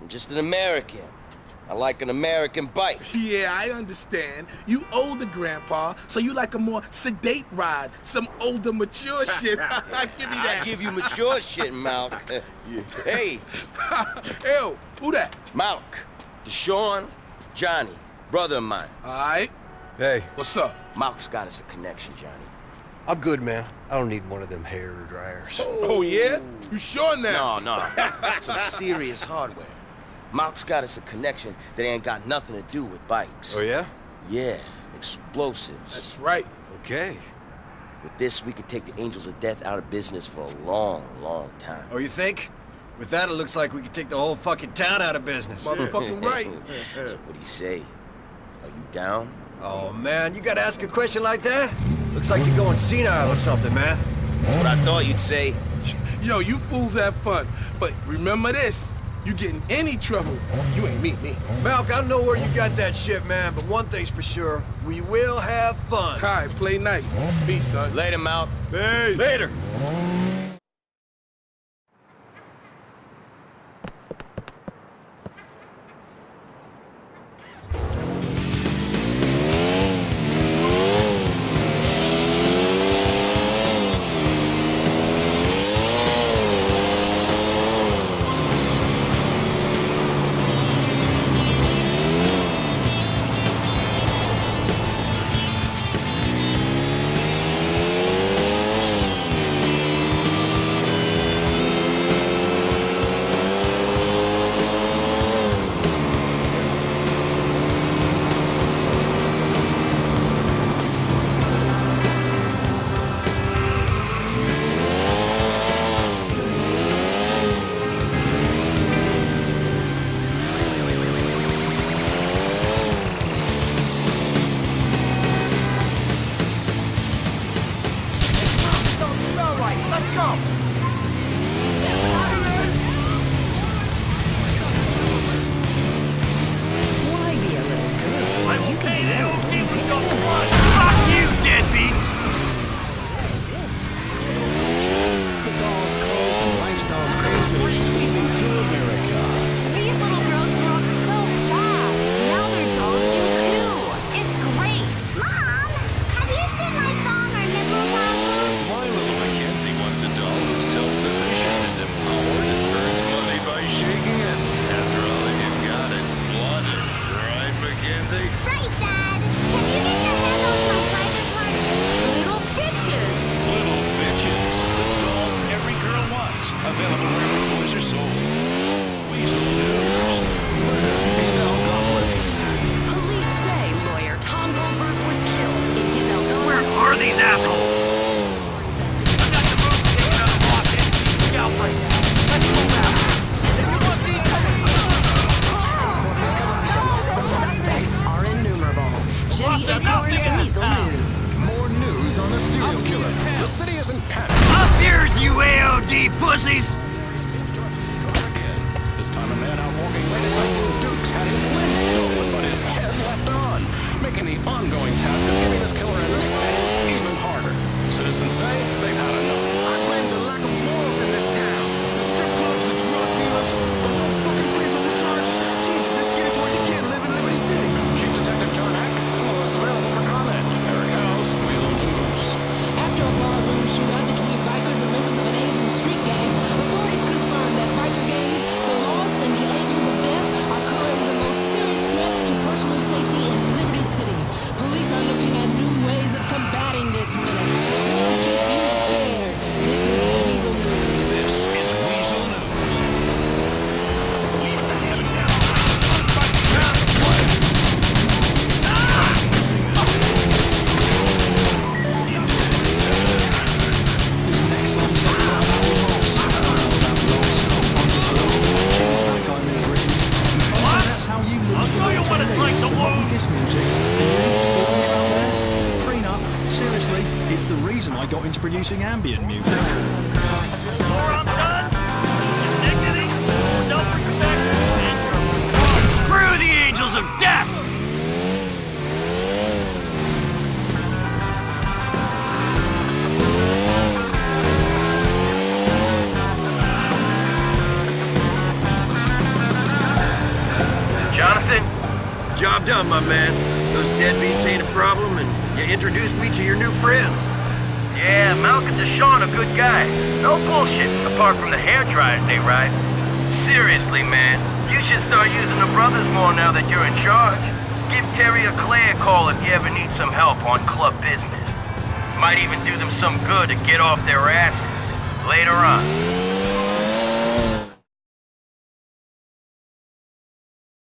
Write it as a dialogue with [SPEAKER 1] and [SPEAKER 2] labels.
[SPEAKER 1] I'm just an American. I like an American bike.
[SPEAKER 2] Yeah, I understand. You older, Grandpa, so you like a more sedate ride. Some older, mature shit. Give me that.
[SPEAKER 1] I give you mature shit, Malk. Hey.
[SPEAKER 2] Ew, who that?
[SPEAKER 1] Malk. Deshaun, Johnny. Brother of mine.
[SPEAKER 2] All right.
[SPEAKER 3] Hey.
[SPEAKER 2] What's up?
[SPEAKER 1] Malk's got us a connection, Johnny.
[SPEAKER 3] I'm good, man. I don't need one of them hair dryers.
[SPEAKER 2] Oh, yeah? You sure now?
[SPEAKER 1] No. Some serious hardware. Malk's got us a connection that ain't got nothing to do with bikes.
[SPEAKER 3] Oh, yeah?
[SPEAKER 1] Yeah, explosives.
[SPEAKER 2] That's right.
[SPEAKER 3] Okay.
[SPEAKER 1] With this, we could take the Angels of Death out of business for a long, long time.
[SPEAKER 4] Oh, you think? With that, it looks like we could take the whole fucking town out of business.
[SPEAKER 2] Motherfucking right.
[SPEAKER 1] So what do you say? Are you down?
[SPEAKER 4] Oh, man, you gotta ask a question like that? Looks like you're going senile or something, man.
[SPEAKER 1] That's what I thought you'd say.
[SPEAKER 2] Yo, you fools have fun. But remember this. You get in any trouble, you ain't meet me.
[SPEAKER 4] Malk, I don't know where you got that shit, man, but one thing's for sure. We will have fun.
[SPEAKER 2] Kai, play nice. Peace, son.
[SPEAKER 1] Later, Malk.
[SPEAKER 4] Hey. Later.
[SPEAKER 5] Right, Dad! Can you get your hand off my private parts? Little bitches!
[SPEAKER 6] Little bitches. The dolls every girl wants. Available wherever toys are sold. Weasel News.
[SPEAKER 7] Police say lawyer Tom Goldberg was killed in his Algonquin.
[SPEAKER 4] Where are these assholes?
[SPEAKER 6] I got the move to take another walk in. Scout right now. Let's go now.
[SPEAKER 7] Some suspects are innumerable. Jimmy Acorn and Weasel News.
[SPEAKER 8] More news on the serial killer. The city isn't panicked.
[SPEAKER 4] Up here's you AOD pussies!
[SPEAKER 8] Seems to have struck again. This time a man out walking late at night in Dukes had his lens stolen, but his head left on, making the ongoing task of giving this killer a nickname even harder. Citizens say they've had enough. I blame the lack of morals in this town. The strip clubs, the drug dealers, the no fucking reasonable charges. Jesus, this kid is where you can't live in Liberty City. Chief Detective John Atkinson was available for comment. Eric House, Weasel News.
[SPEAKER 9] After a barroom shootout between bikers and members of an Asian street gang, authorities confirmed that biker gangs, the Lost, and the Angels of Death are currently the most serious threats to personal safety in Liberty City. Police are looking at new ways of combating this menace. We'll keep you scared. This is Weasel News.
[SPEAKER 6] This is Weasel News. Leave the hand down.
[SPEAKER 8] This next song's all about loss. That's how you lose.
[SPEAKER 6] I'll show you what it's like to lose.
[SPEAKER 8] This music. Prenup. Seriously, it's the reason I got into producing ambient music.
[SPEAKER 6] Before I'm done, dignity, self-respect, and
[SPEAKER 4] Screw the Angels of Death! done, my man. Those deadbeats ain't a problem, and you introduced me to your new friends.
[SPEAKER 10] Yeah, Malk and Deshaun are good guys. No bullshit, apart from the hair dryers they ride. Seriously, man, you should start using the brothers more now that you're in charge. Give Terry or Claire a call if you ever need some help on club business. Might even do them some good to get off their asses later on.